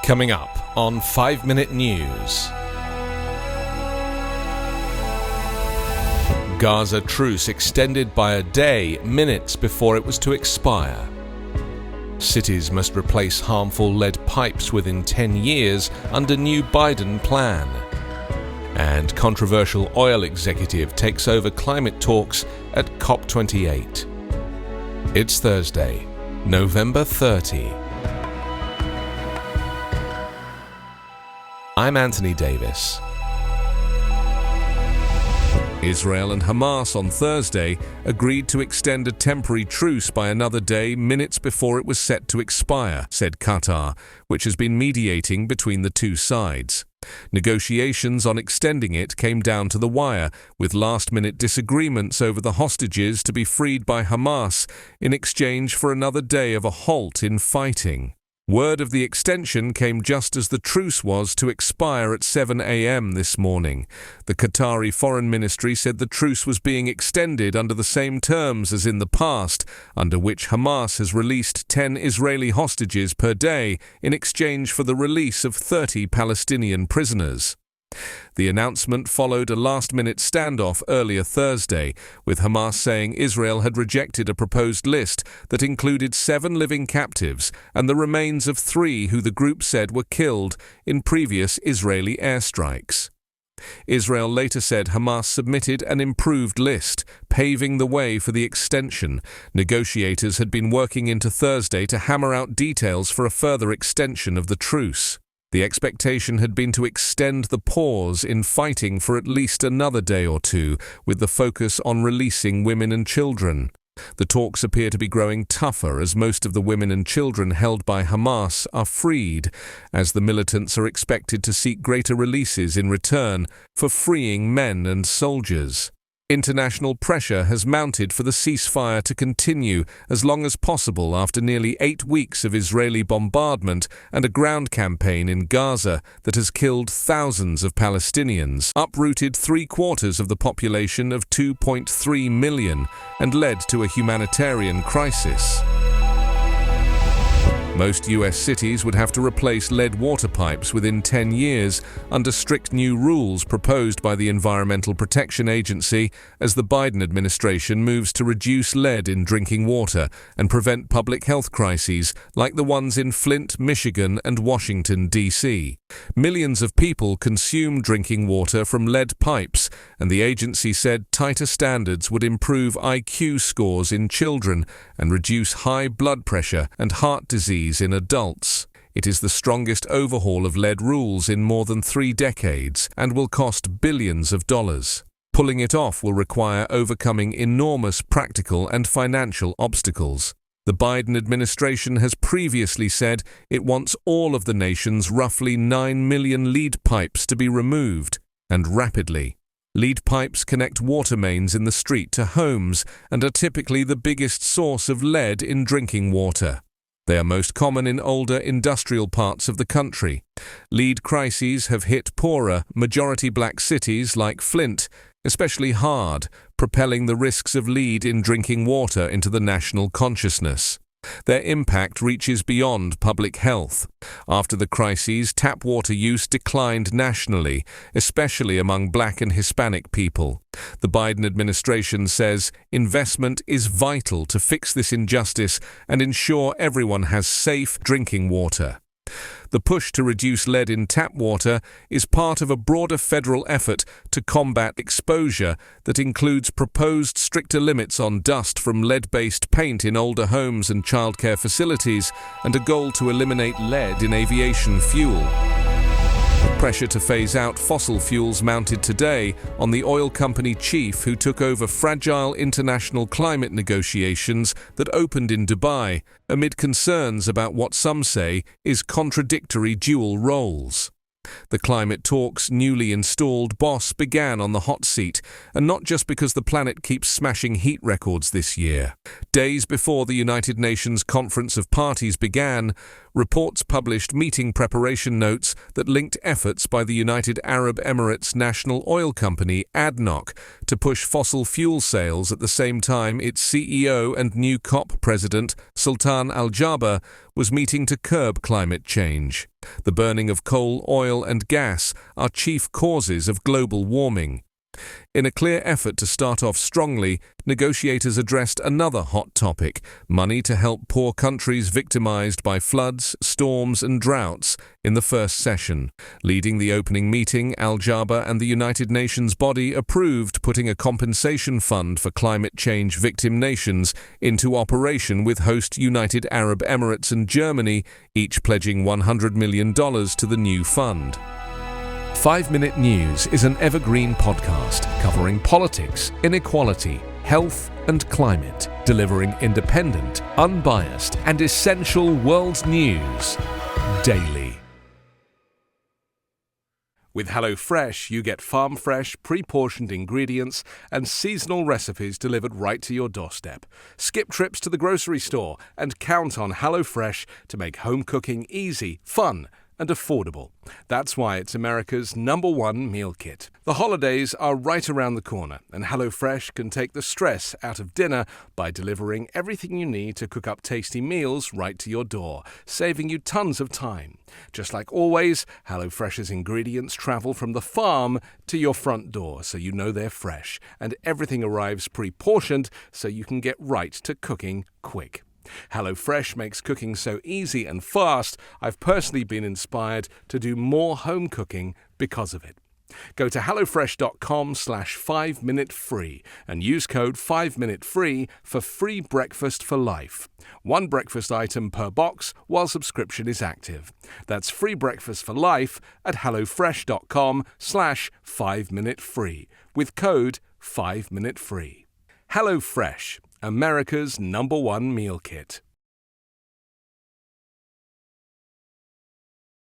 Coming up on 5 Minute News. Gaza truce extended by a day minutes before it was to expire. Cities must replace harmful lead pipes within 10 years under new Biden plan. And controversial oil executive takes over climate talks at COP28. It's Thursday, November 30. I'm Anthony Davis. Israel and Hamas on Thursday agreed to extend a temporary truce by another day minutes before it was set to expire, said Qatar, which has been mediating between the two sides. Negotiations on extending it came down to the wire, with last-minute disagreements over the hostages to be freed by Hamas in exchange for another day of a halt in fighting. Word of the extension came just as the truce was to expire at 7 a.m. this morning. The Qatari Foreign Ministry said the truce was being extended under the same terms as in the past, under which Hamas has released 10 Israeli hostages per day in exchange for the release of 30 Palestinian prisoners. The announcement followed a last-minute standoff earlier Thursday, with Hamas saying Israel had rejected a proposed list that included 7 living captives and the remains of 3 who the group said were killed in previous Israeli airstrikes. Israel later said Hamas submitted an improved list, paving the way for the extension. Negotiators had been working into Thursday to hammer out details for a further extension of the truce. The expectation had been to extend the pause in fighting for at least another day or two, with the focus on releasing women and children. The talks appear to be growing tougher as most of the women and children held by Hamas are freed, as the militants are expected to seek greater releases in return for freeing men and soldiers. International pressure has mounted for the ceasefire to continue as long as possible after nearly 8 weeks of Israeli bombardment and a ground campaign in Gaza that has killed thousands of Palestinians, uprooted 3/4 of the population of 2.3 million, and led to a humanitarian crisis. Most US cities would have to replace lead water pipes within 10 years under strict new rules proposed by the Environmental Protection Agency as the Biden administration moves to reduce lead in drinking water and prevent public health crises like the ones in Flint, Michigan and Washington, D.C. Millions of people consume drinking water from lead pipes, and the agency said tighter standards would improve IQ scores in children and reduce high blood pressure and heart disease in adults. It is the strongest overhaul of lead rules in more than 3 decades and will cost billions of dollars. Pulling it off will require overcoming enormous practical and financial obstacles. The Biden administration has previously said it wants all of the nation's roughly 9 million lead pipes to be removed, and rapidly. Lead pipes connect water mains in the street to homes and are typically the biggest source of lead in drinking water. They are most common in older industrial parts of the country. Lead crises have hit poorer, majority-black cities like Flint, especially hard, propelling the risks of lead in drinking water into the national consciousness. Their impact reaches beyond public health. After the crises, tap water use declined nationally, especially among Black and Hispanic people. The Biden administration says investment is vital to fix this injustice and ensure everyone has safe drinking water. The push to reduce lead in tap water is part of a broader federal effort to combat exposure that includes proposed stricter limits on dust from lead-based paint in older homes and childcare facilities and a goal to eliminate lead in aviation fuel. Pressure to phase out fossil fuels mounted today on the oil company chief who took over fragile international climate negotiations that opened in Dubai, amid concerns about what some say is contradictory dual roles. The climate talks' newly installed boss began on the hot seat, and not just because the planet keeps smashing heat records this year. Days before the United Nations Conference of Parties began, Reports published meeting preparation notes that linked efforts by the United Arab Emirates national oil company ADNOC to push fossil fuel sales at the same time its CEO and new COP president, Sultan Al-Jaber, was meeting to curb climate change. The burning of coal, oil and gas are chief causes of global warming. In a clear effort to start off strongly, negotiators addressed another hot topic: money to help poor countries victimized by floods, storms and droughts in the first session. Leading the opening meeting, Al-Jaber and the United Nations body approved putting a compensation fund for climate change victim nations into operation, with host United Arab Emirates and Germany each pledging $100 million to the new fund. 5 Minute News is an Evergreen podcast covering politics, inequality, health and climate, delivering independent, unbiased and essential world news daily. With HelloFresh, you get farm-fresh, pre-portioned ingredients and seasonal recipes delivered right to your doorstep. Skip trips to the grocery store and count on HelloFresh to make home cooking easy, fun and affordable. That's why it's America's #1 meal kit. The holidays are right around the corner, and HelloFresh can take the stress out of dinner by delivering everything you need to cook up tasty meals right to your door, saving you tons of time. Just like always, HelloFresh's ingredients travel from the farm to your front door, so you know they're fresh, and everything arrives pre-portioned so you can get right to cooking quick. HelloFresh makes cooking so easy and fast, I've personally been inspired to do more home cooking because of it. Go to hellofresh.com/5minutefree and use code 5minutefree for free breakfast for life. One breakfast item per box while subscription is active. That's free breakfast for life at hellofresh.com/5minutefree with code 5minutefree. HelloFresh, America's #1 meal kit.